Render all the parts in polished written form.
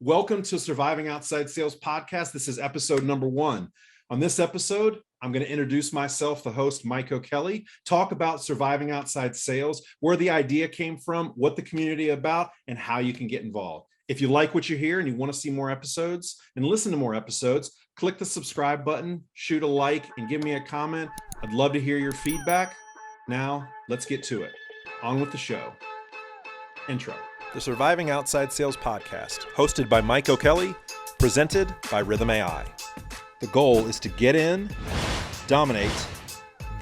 Welcome to Surviving Outside Sales Podcast. This is episode number 1. On this episode, I'm going to introduce myself, the host, Mike O'Kelly, talk about surviving outside sales, where the idea came from, what the community is about, and how you can get involved. If you like what you hear and you want to see more episodes and listen to more episodes, click the subscribe button, shoot a like, and give me a comment. I'd love to hear your feedback. Now, let's get to it. On with the show. Intro. The Surviving Outside Sales Podcast, hosted by Mike O'Kelly, presented by Rhythm AI. The goal is to get in, dominate,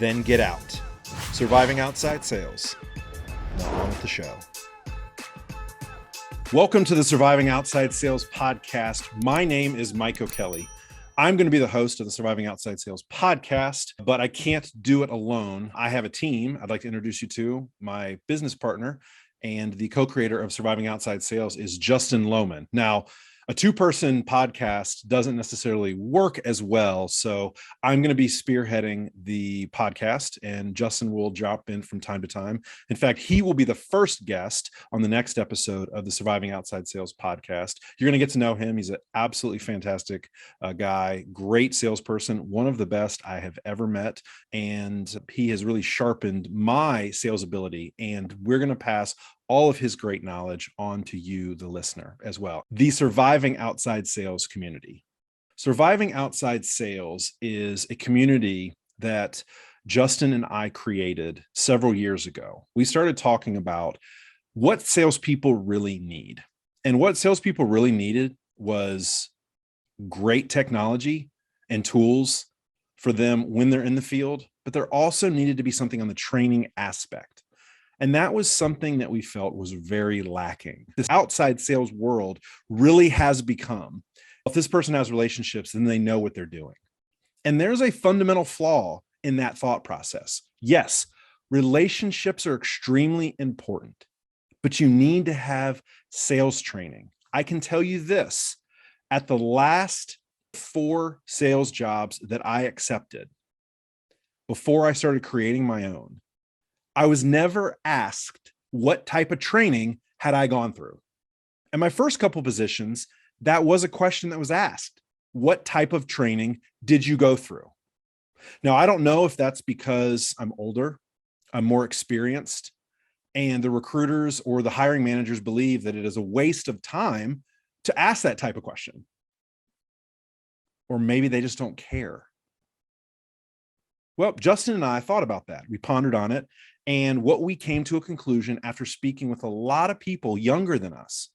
then get out. Surviving Outside Sales. Now on with the show. Welcome to the Surviving Outside Sales Podcast. My name is Mike O'Kelly. I'm going to be the host of the Surviving Outside Sales Podcast, but I can't do it alone. I have a team I'd like to introduce you to. My business partner and the co-creator of Surviving Outside Sales is Justin Lohman. Now, a two-person podcast doesn't necessarily work as well, so I'm going to be spearheading the podcast, and Justin will drop in from time to time. In fact, he will be the first guest on the next episode of the Surviving Outside Sales Podcast. You're going to get to know him. He's an absolutely fantastic guy, great salesperson, one of the best I have ever met, and he has really sharpened my sales ability, and we're going to pass all of his great knowledge on to you, the listener, as well. The Surviving Outside Sales community. Surviving Outside Sales is a community that Justin and I created several years ago. We started talking about what salespeople really need. And what salespeople really needed was great technology and tools for them when they're in the field, but there also needed to be something on the training aspect. And that was something that we felt was very lacking. This outside sales world really has become, if this person has relationships, then they know what they're doing. And there's a fundamental flaw in that thought process. Yes, relationships are extremely important, but you need to have sales training. I can tell you this, at the last 4 sales jobs that I accepted, before I started creating my own, I was never asked what type of training had I gone through. And my first couple positions, that was a question that was asked. What type of training did you go through? Now, I don't know if that's because I'm older, I'm more experienced, and the recruiters or the hiring managers believe that it is a waste of time to ask that type of question. Or maybe they just don't care. Well, Justin and I thought about that. We pondered on it. And what we came to a conclusion after speaking with a lot of people younger than us,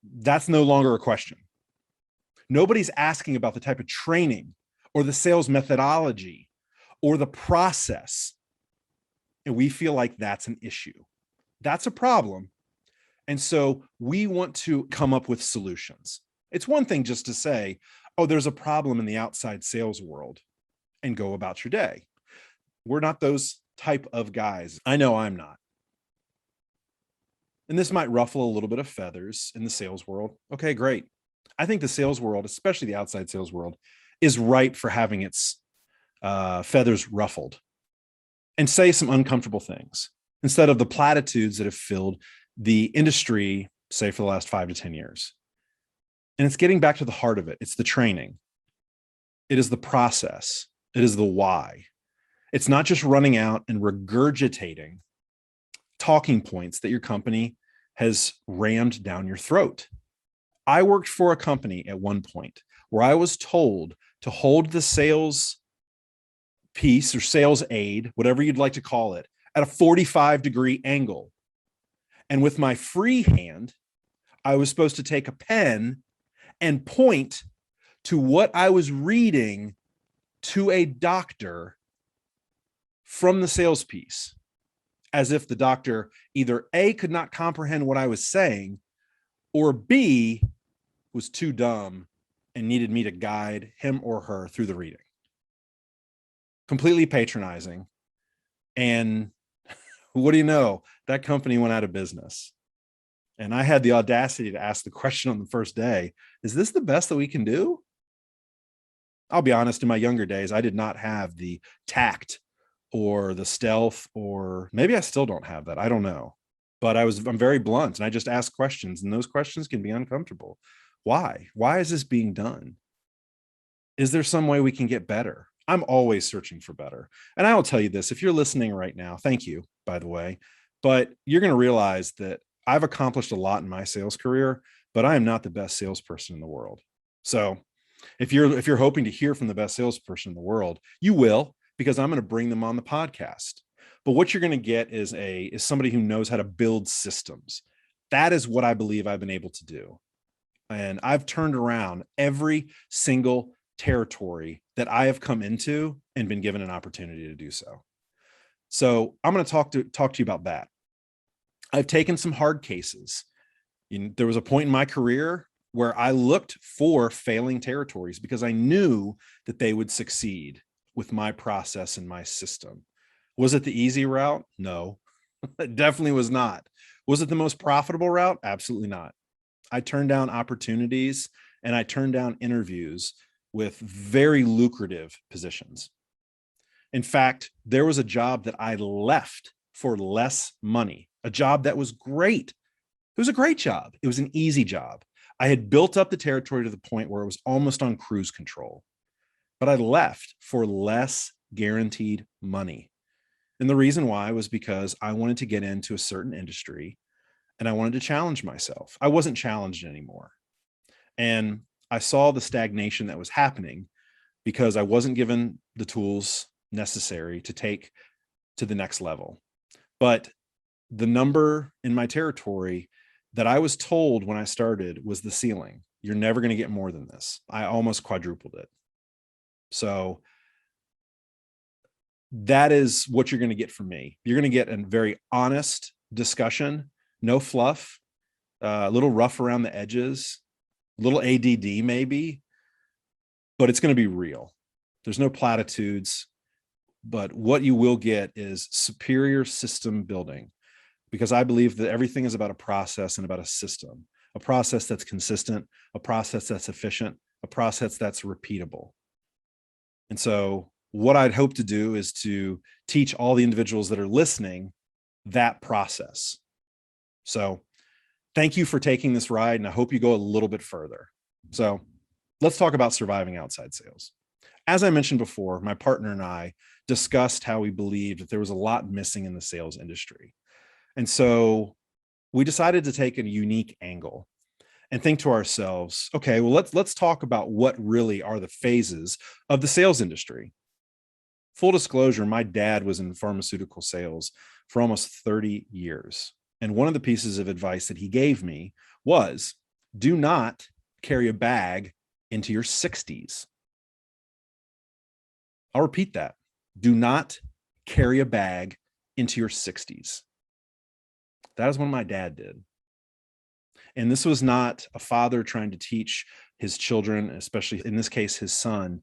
that's no longer a question. Nobody's asking about the type of training or the sales methodology or the process. And we feel like that's an issue. That's a problem. And so we want to come up with solutions. It's one thing just to say, oh, there's a problem in the outside sales world and go about your day. We're not those type of guys. I know I'm not. And this might ruffle a little bit of feathers in the sales world. Okay, great. I think the sales world, especially the outside sales world, is ripe for having its feathers ruffled and say some uncomfortable things instead of the platitudes that have filled the industry, say, for the last 5 to 10 years. And it's getting back to the heart of it. It's the training. It is the process. It is the why. It's not just running out and regurgitating talking points that your company has rammed down your throat. I worked for a company at one point where I was told to hold the sales piece or sales aid, whatever you'd like to call it, at a 45-degree angle. And with my free hand, I was supposed to take a pen and point to what I was reading to a doctor from the sales piece, as if the doctor either A, could not comprehend what I was saying, or B, was too dumb and needed me to guide him or her through the reading. Completely patronizing. And what do you know? That company went out of business. And I had the audacity to ask the question on the first day, is this the best that we can do? I'll be honest, in my younger days, I did not have the tact or the stealth, or maybe I still don't have that. I don't know. But I'm very blunt and I just ask questions, and those questions can be uncomfortable. Why? Why is this being done? Is there some way we can get better? I'm always searching for better. And I will tell you this, if you're listening right now, thank you, by the way, but you're going to realize that I've accomplished a lot in my sales career, but I am not the best salesperson in the world. So if you're hoping to hear from the best salesperson in the world, you will, because I'm going to bring them on the podcast. But what you're going to get is somebody who knows how to build systems. That is what I believe I've been able to do. And I've turned around every single territory that I have come into and been given an opportunity to do so. So I'm going to talk to you about that. I've taken some hard cases. There was a point in my career where I looked for failing territories because I knew that they would succeed with my process and my system. Was it the easy route? No, it definitely was not. Was it the most profitable route? Absolutely not. I turned down opportunities and I turned down interviews with very lucrative positions. In fact, there was a job that I left for less money, a job that was great. It was a great job. It was an easy job. I had built up the territory to the point where it was almost on cruise control, but I left for less guaranteed money. And the reason why was because I wanted to get into a certain industry and I wanted to challenge myself. I wasn't challenged anymore. And I saw the stagnation that was happening because I wasn't given the tools necessary to take to the next level. But the number in my territory that I was told when I started was the ceiling. You're never going to get more than this. I almost quadrupled it. So that is what you're going to get from me. You're going to get a very honest discussion, no fluff, a little rough around the edges, a little ADD maybe, but it's going to be real. There's no platitudes, but what you will get is superior system building, because I believe that everything is about a process and about a system, a process that's consistent, a process that's efficient, a process that's repeatable. And so what I'd hope to do is to teach all the individuals that are listening that process. So thank you for taking this ride, and I hope you go a little bit further. So let's talk about surviving outside sales. As I mentioned before, my partner and I discussed how we believed that there was a lot missing in the sales industry. And so we decided to take a unique angle and think to ourselves, okay, well, let's talk about what really are the phases of the sales industry. Full disclosure, my dad was in pharmaceutical sales for almost 30 years. And one of the pieces of advice that he gave me was, do not carry a bag into your 60s. I'll repeat that. Do not carry a bag into your 60s. That is what my dad did. And this was not a father trying to teach his children, especially in this case, his son,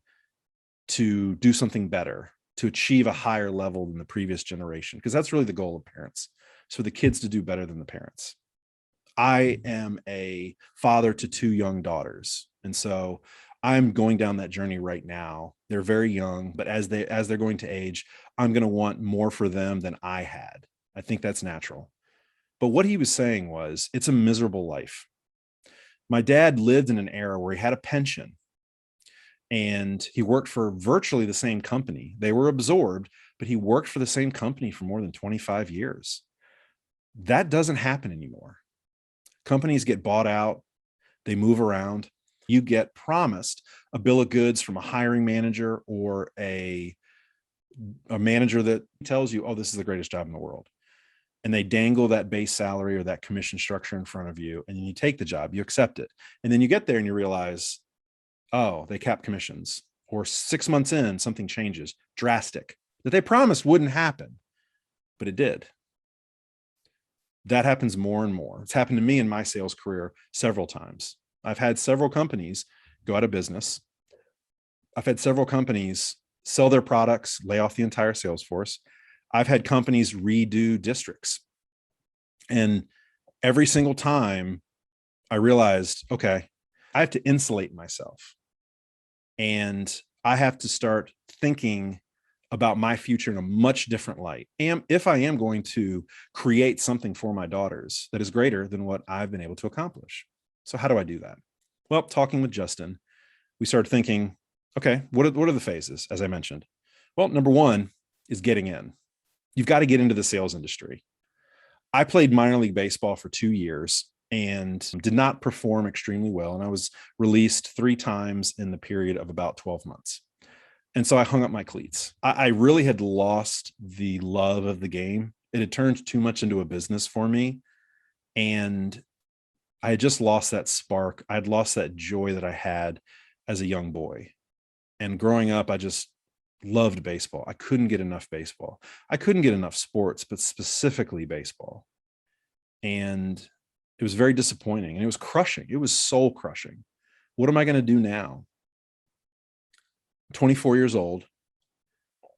to do something better, to achieve a higher level than the previous generation, because that's really the goal of parents. It's for the kids to do better than the parents. I am a father to 2 young daughters. And so I'm going down that journey right now. They're very young, but as they're going to age, I'm going to want more for them than I had. I think that's natural. But what he was saying was, it's a miserable life. My dad lived in an era where he had a pension and he worked for virtually the same company. They were absorbed, but he worked for the same company for more than 25 years. That doesn't happen anymore. Companies get bought out, they move around. You get promised a bill of goods from a hiring manager or a manager that tells you, oh, this is the greatest job in the world. And they dangle that base salary or that commission structure in front of you, and then you take the job, you accept it. And then you get there and you realize, oh, they cap commissions, or 6 months in, something changes drastic that they promised wouldn't happen, but it did. That happens more and more. It's happened to me in my sales career several times. I've had several companies go out of business. I've had several companies sell their products, lay off the entire sales force. I've had companies redo districts. And every single time I realized, okay, I have to insulate myself. And I have to start thinking about my future in a much different light. And if I am going to create something for my daughters that is greater than what I've been able to accomplish. So how do I do that? Well, talking with Justin, we started thinking, okay, what are the phases, as I mentioned? Well, number one is getting in. You've got to get into the sales industry. I played minor league baseball for 2 years and did not perform extremely well. And I was released 3 times in the period of about 12 months. And so I hung up my cleats. I really had lost the love of the game. It had turned too much into a business for me. And I had just lost that spark. I had lost that joy that I had as a young boy. And growing up, I just loved baseball. I couldn't get enough baseball. I couldn't get enough sports, but specifically baseball. And it was very disappointing and it was crushing. It was soul crushing. What am I going to do now? 24 years old,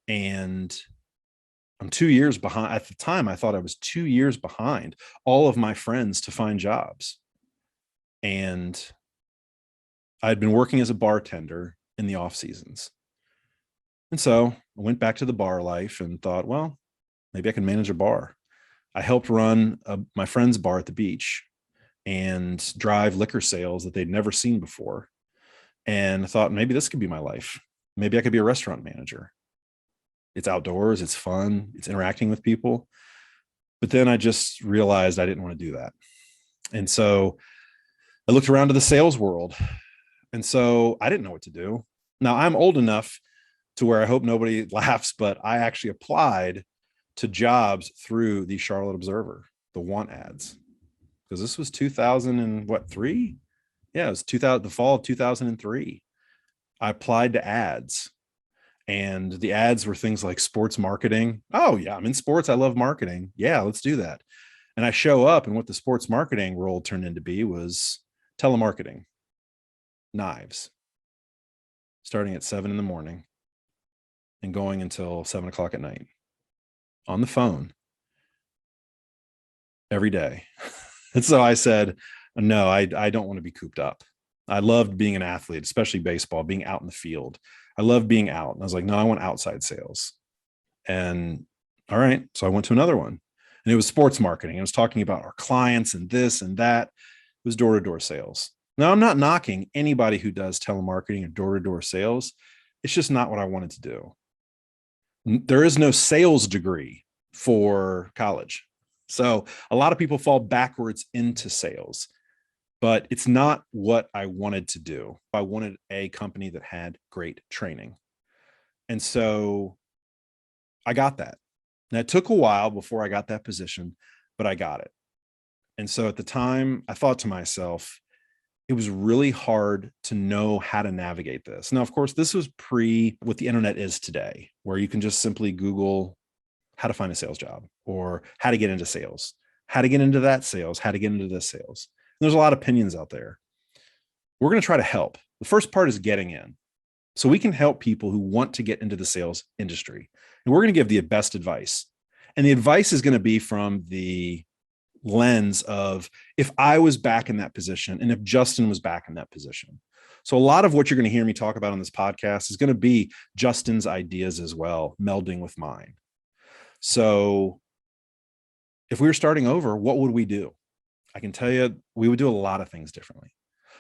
and I'm 2 years behind. At the time, I thought I was 2 years behind all of my friends to find jobs. And I'd been working as a bartender in the off seasons. And so I went back to the bar life and thought, well, maybe I can manage a bar. I helped run my friend's bar at the beach and drive liquor sales that they'd never seen before. And I thought maybe this could be my life. Maybe I could be a restaurant manager. It's outdoors, it's fun, it's interacting with people. But then I just realized I didn't want to do that. And so I looked around to the sales world. And so I didn't know what to do. Now I'm old enough to where I hope nobody laughs, but I actually applied to jobs through the Charlotte Observer, the want ads, because this was 2003. Yeah, it was 2000, the fall of 2003. I applied to ads, and the ads were things like sports marketing. Oh yeah, I'm in sports. I love marketing. Yeah, let's do that. And I show up, and what the sports marketing role turned into be was telemarketing, knives, starting at 7 a.m. and going until 7 o'clock at night on the phone every day. And so I said, no, I don't want to be cooped up. I loved being an athlete, especially baseball, being out in the field. I loved being out. And I was like, no, I want outside sales. And all right. So I went to another one, and it was sports marketing. I was talking about our clients and this and that. It was door-to-door sales. Now, I'm not knocking anybody who does telemarketing or door-to-door sales. It's just not what I wanted to do. There is no sales degree for college. So a lot of people fall backwards into sales, but it's not what I wanted to do. I wanted a company that had great training. And so I got that. Now, it took a while before I got that position, but I got it. And so at the time, I thought to myself, it was really hard to know how to navigate this. Now, of course, this was pre what the internet is today, where you can just simply Google how to find a sales job or how to get into sales, how to get into that sales, how to get into this sales. And there's a lot of opinions out there. We're going to try to help. The first part is getting in. So we can help people who want to get into the sales industry. And we're going to give the best advice. And the advice is going to be from the lens of if I was back in that position and if Justin was back in that position. So a lot of what you're going to hear me talk about on this podcast is going to be Justin's ideas as well, melding with mine. So if we were starting over, what would we do? I can tell you, we would do a lot of things differently.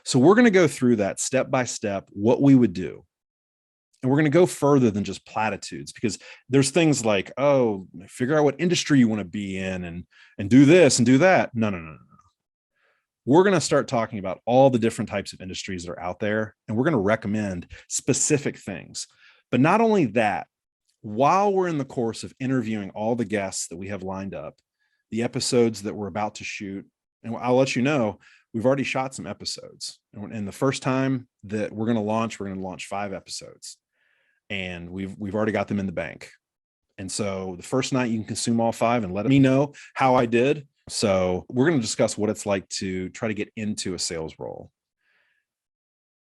So we're going to go through that step by step, what we would do. And we're going to go further than just platitudes, because there's things like, oh, figure out what industry you want to be in and do this and do that. No. We're going to start talking about all the different types of industries that are out there, and we're going to recommend specific things. But not only that, while we're in the course of interviewing all the guests that we have lined up, the episodes that we're about to shoot, and I'll let you know, we've already shot some episodes. And the first time that we're going to launch 5 episodes. And we've already got them in the bank. And so the first night you can consume all 5 and let me know how I did. So we're going to discuss what it's like to try to get into a sales role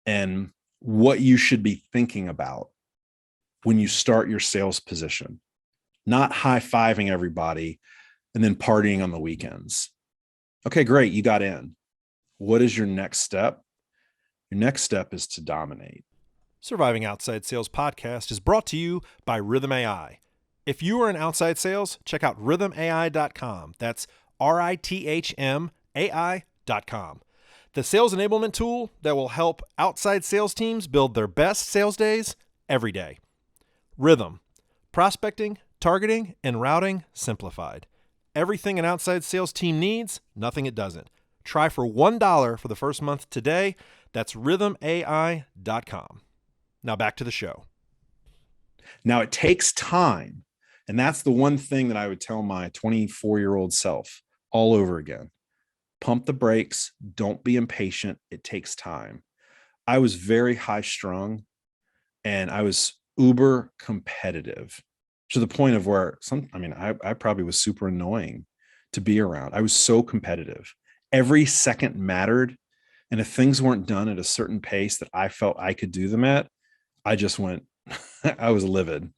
and what you should be thinking about when you start your sales position, not high-fiving everybody and then partying on the weekends. Okay, great. You got in. What is your next step? Your next step is to dominate. Surviving Outside Sales podcast is brought to you by Rhythm AI. If you are in outside sales, check out rhythmai.com. That's RITHMAI.com. The sales enablement tool that will help outside sales teams build their best sales days every day. Rhythm. Prospecting, targeting, and routing simplified. Everything an outside sales team needs, nothing it doesn't. Try for $1 for the first month today. That's rhythmai.com. Now back to the show. Now it takes time. And that's the one thing that I would tell my 24-year-old self all over again. Pump the brakes. Don't be impatient. It takes time. I was very high strung and I was uber competitive to the point of where I probably was super annoying to be around. I was so competitive. Every second mattered. And if things weren't done at a certain pace that I felt I could do them at, I just went, I was livid.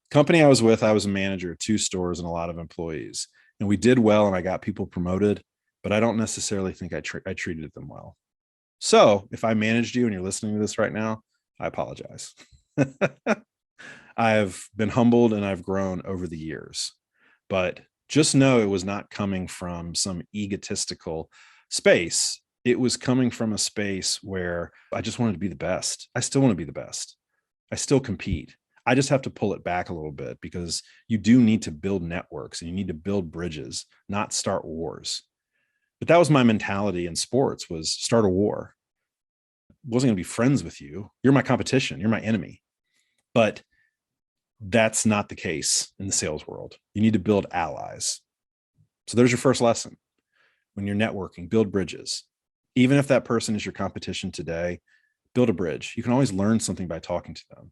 Company I was with, I was a manager of 2 stores and a lot of employees. And we did well and I got people promoted, but I don't necessarily think I treated them well. So if I managed you and you're listening to this right now, I apologize. I've been humbled and I've grown over the years, but just know it was not coming from some egotistical space. It was coming from a space where I just wanted to be the best. I still want to be the best. I still compete. I just have to pull it back a little bit because you do need to build networks and you need to build bridges, not start wars. But that was my mentality in sports, was start a war. I wasn't going to be friends with you. You're my competition. You're my enemy. But that's not the case in the sales world. You need to build allies. So there's your first lesson. When you're networking, build bridges. Even if that person is your competition today, build a bridge. You can always learn something by talking to them.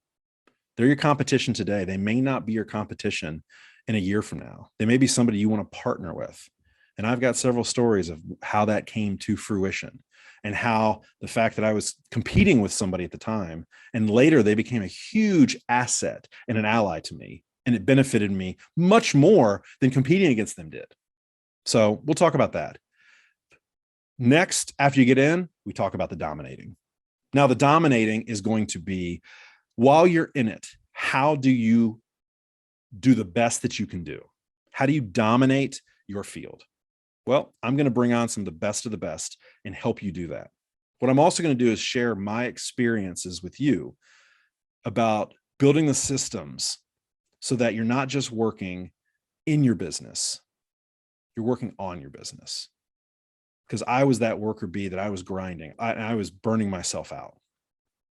They're your competition today. They may not be your competition in a year from now. They may be somebody you want to partner with. And I've got several stories of how that came to fruition and how the fact that I was competing with somebody at the time and later they became a huge asset and an ally to me. And it benefited me much more than competing against them did. So we'll talk about that. Next, after you get in, we talk about the dominating. Now, the dominating is going to be, while you're in it, how do you do the best that you can do? How do you dominate your field? Well, I'm going to bring on some of the best and help you do that. What I'm also going to do is share my experiences with you about building the systems so that you're not just working in your business, you're working on your business. Because I was that worker bee that I was grinding. I was burning myself out.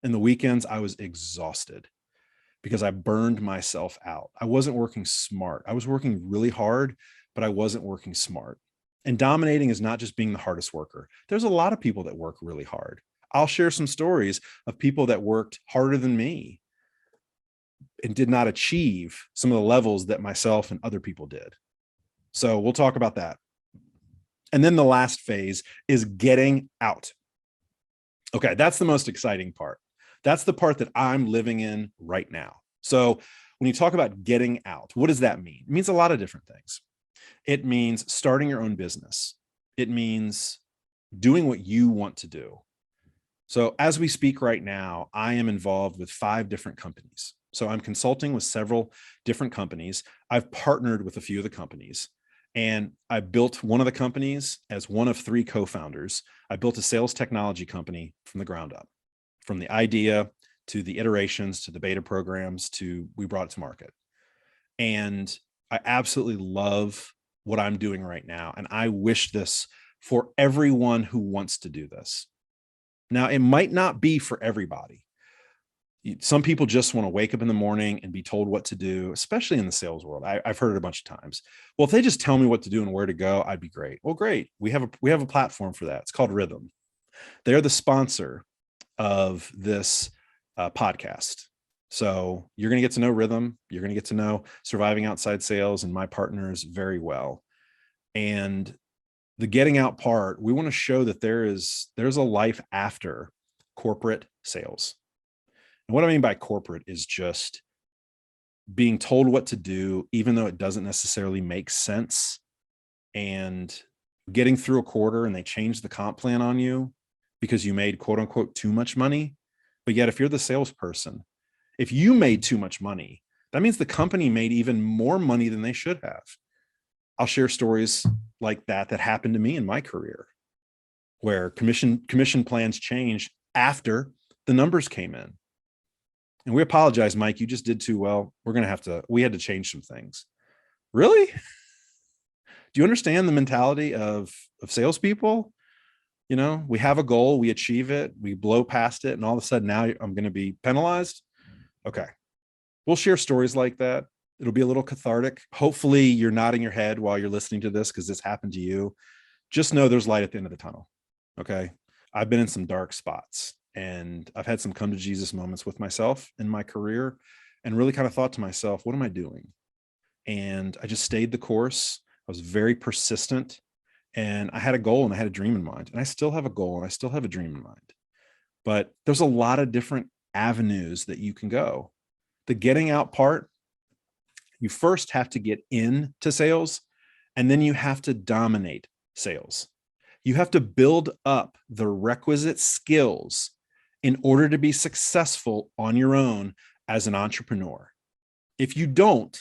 In the weekends, I was exhausted because I burned myself out. I wasn't working smart. I was working really hard, but I wasn't working smart. And dominating is not just being the hardest worker. There's a lot of people that work really hard. I'll share some stories of people that worked harder than me and did not achieve some of the levels that myself and other people did. So we'll talk about that. And then the last phase is getting out. Okay, that's the most exciting part. That's the part that I'm living in right now. So when you talk about getting out, what does that mean? It means a lot of different things. It means starting your own business. It means doing what you want to do. So as we speak right now, I am involved with 5 different companies. So I'm consulting with several different companies. I've partnered with a few of the companies. And I built one of the companies as one of 3 co-founders. I built a sales technology company from the ground up, from the idea to the iterations, to the beta programs, to we brought it to market. And I absolutely love what I'm doing right now. And I wish this for everyone who wants to do this. Now, it might not be for everybody. Some people just want to wake up in the morning and be told what to do, especially in the sales world. I've heard it a bunch of times. Well, if they just tell me what to do and where to go, I'd be great. Well, great. We have a platform for that. It's called Rhythm. They're the sponsor of this podcast. So you're going to get to know Rhythm. You're going to get to know Surviving Outside Sales and my partners very well. And the getting out part, we want to show that there's a life after corporate sales. And what I mean by corporate is just being told what to do, even though it doesn't necessarily make sense, and getting through a quarter and they change the comp plan on you because you made quote unquote too much money. But yet, if you're the salesperson, if you made too much money, that means the company made even more money than they should have. I'll share stories like that happened to me in my career, where commission plans changed after the numbers came in. And we apologize, Mike, you just did too well. We had to change some things. Really? Do you understand the mentality of salespeople? We have a goal, we achieve it, we blow past it, and all of a sudden now I'm going to be penalized. Okay. We'll share stories like that. It'll be a little cathartic. Hopefully you're nodding your head while you're listening to this because this happened to you. Just know there's light at the end of the tunnel. Okay. I've been in some dark spots, and I've had some come to Jesus moments with myself in my career, and really kind of thought to myself, what am I doing? And I just stayed the course. I was very persistent, and I had a goal and I had a dream in mind, and I still have a goal and I still have a dream in mind. But there's a lot of different avenues that you can go. The getting out part, you first have to get into sales, and then you have to dominate sales. You have to build up the requisite skills in order to be successful on your own as an entrepreneur. If you don't,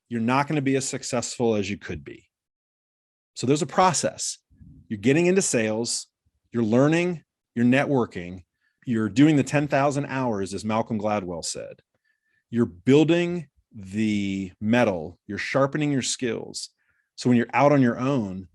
you're not going to be as successful as you could be. So there's a process. You're getting into sales, you're learning, you're networking, you're doing the 10,000 hours, as Malcolm Gladwell said. You're building the metal, you're sharpening your skills. So when you're out on your own,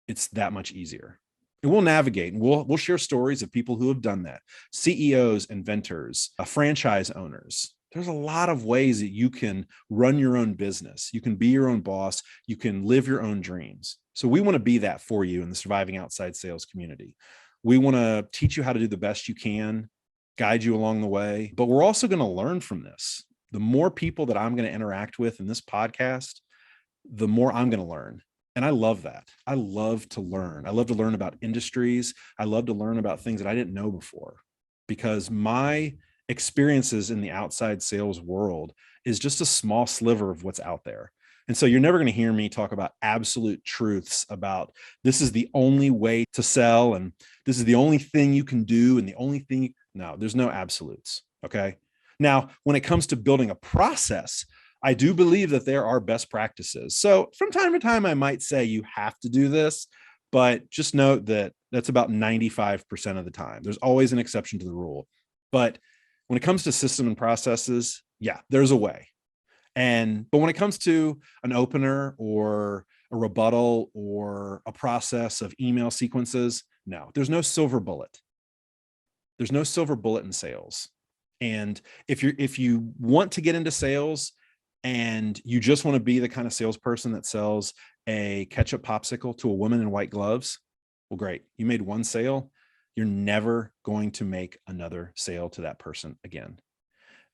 it's that much easier. And we'll navigate, and we'll share stories of people who have done that. CEOs, inventors, franchise owners. There's a lot of ways that you can run your own business. You can be your own boss. You can live your own dreams. So we want to be that for you in the Surviving Outside Sales community. We want to teach you how to do the best you can, guide you along the way, but we're also going to learn from this. The more people that I'm going to interact with in this podcast, the more I'm going to learn. And I love that. I love to learn. I love to learn about industries. I love to learn about things that I didn't know before, because my experiences in the outside sales world is just a small sliver of what's out there. And so you're never going to hear me talk about absolute truths about this is the only way to sell, and this is the only thing you can do, and the only thing. No, there's no absolutes. Okay. Now, when it comes to building a process, I do believe that there are best practices. So from time to time, I might say you have to do this, but just note that that's about 95% of the time. There's always an exception to the rule. But when it comes to system and processes, yeah, there's a way. But when it comes to an opener or a rebuttal or a process of email sequences, no, there's no silver bullet. There's no silver bullet in sales. And if you want to get into sales and you just want to be the kind of salesperson that sells a ketchup popsicle to a woman in white gloves, well, great. You made one sale. You're never going to make another sale to that person again.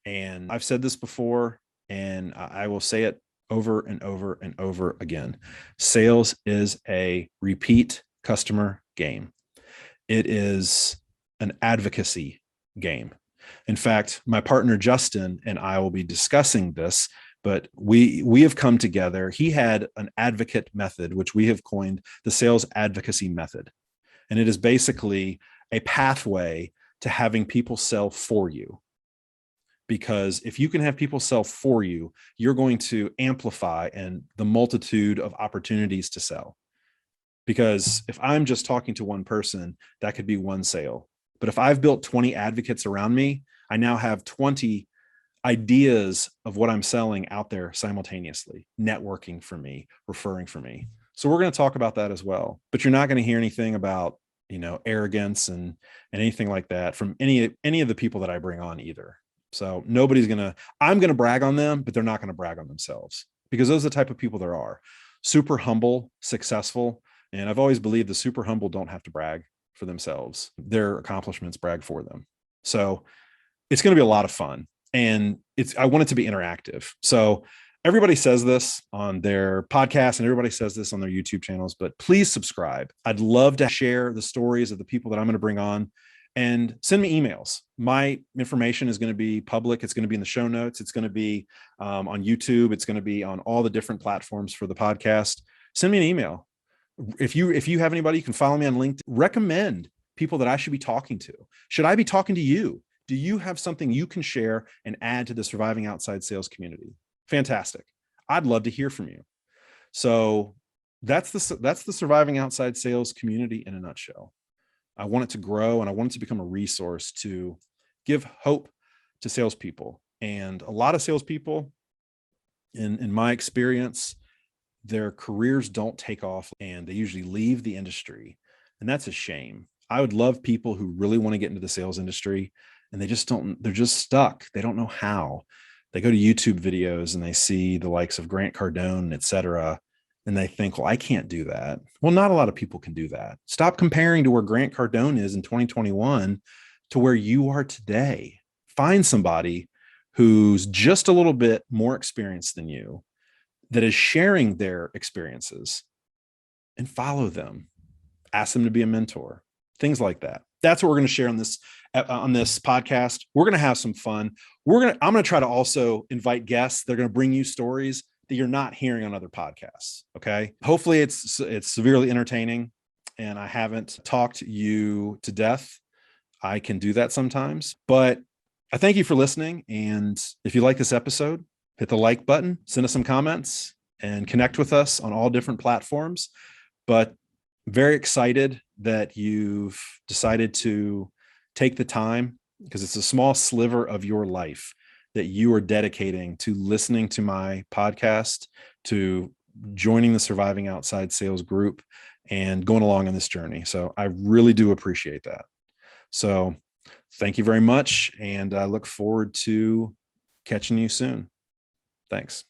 And I've said this before, and I will say it over and over and over again. Sales is a repeat customer game. It is an advocacy game. In fact, my partner, Justin, and I will be discussing this, but we have come together. He had an advocate method, which we have coined the sales advocacy method. And it is basically a pathway to having people sell for you. Because if you can have people sell for you, you're going to amplify and the multitude of opportunities to sell. Because if I'm just talking to one person, that could be one sale. But if I've built 20 advocates around me, I now have 20 ideas of what I'm selling out there simultaneously, networking for me, referring for me. So we're going to talk about that as well. But you're not going to hear anything about, arrogance and anything like that from any of the people that I bring on either. So I'm going to brag on them, but they're not going to brag on themselves, because those are the type of people there are. Super humble, successful. And I've always believed the super humble don't have to brag for themselves. Their accomplishments brag for them. So it's going to be a lot of fun. And I want it to be interactive. So everybody says this on their podcast and everybody says this on their YouTube channels, but please subscribe. I'd love to share the stories of the people that I'm going to bring on, and send me emails. My information is going to be public. It's going to be in the show notes. It's going to be on YouTube. It's going to be on all the different platforms for the podcast. Send me an email. If you have anybody, you can follow me on LinkedIn. Recommend people that I should be talking to. Should I be talking to you? Do you have something you can share and add to the surviving outside sales community? Fantastic. I'd love to hear from you. So that's the surviving outside sales community in a nutshell. I want it to grow and I want it to become a resource to give hope to salespeople. And a lot of salespeople, in my experience, their careers don't take off and they usually leave the industry. And that's a shame. I would love people who really want to get into the sales industry and they're just stuck. They don't know how. They go to YouTube videos and they see the likes of Grant Cardone, et cetera. And they think, well, I can't do that. Well, not a lot of people can do that. Stop comparing to where Grant Cardone is in 2021 to where you are today. Find somebody who's just a little bit more experienced than you that is sharing their experiences and follow them. Ask them to be a mentor, things like that. That's what we're going to share on this podcast. We're going to have some fun. I'm going to try to also invite guests. They're going to bring you stories that you're not hearing on other podcasts. Okay. Hopefully it's severely entertaining and I haven't talked you to death. I can do that sometimes, but I thank you for listening. And if you like this episode, hit the like button, send us some comments and connect with us on all different platforms. But very excited that you've decided to take the time, because it's a small sliver of your life that you are dedicating to listening to my podcast, to joining the Surviving Outside Sales group and going along on this journey. So I really do appreciate that. So thank you very much. And I look forward to catching you soon. Thanks.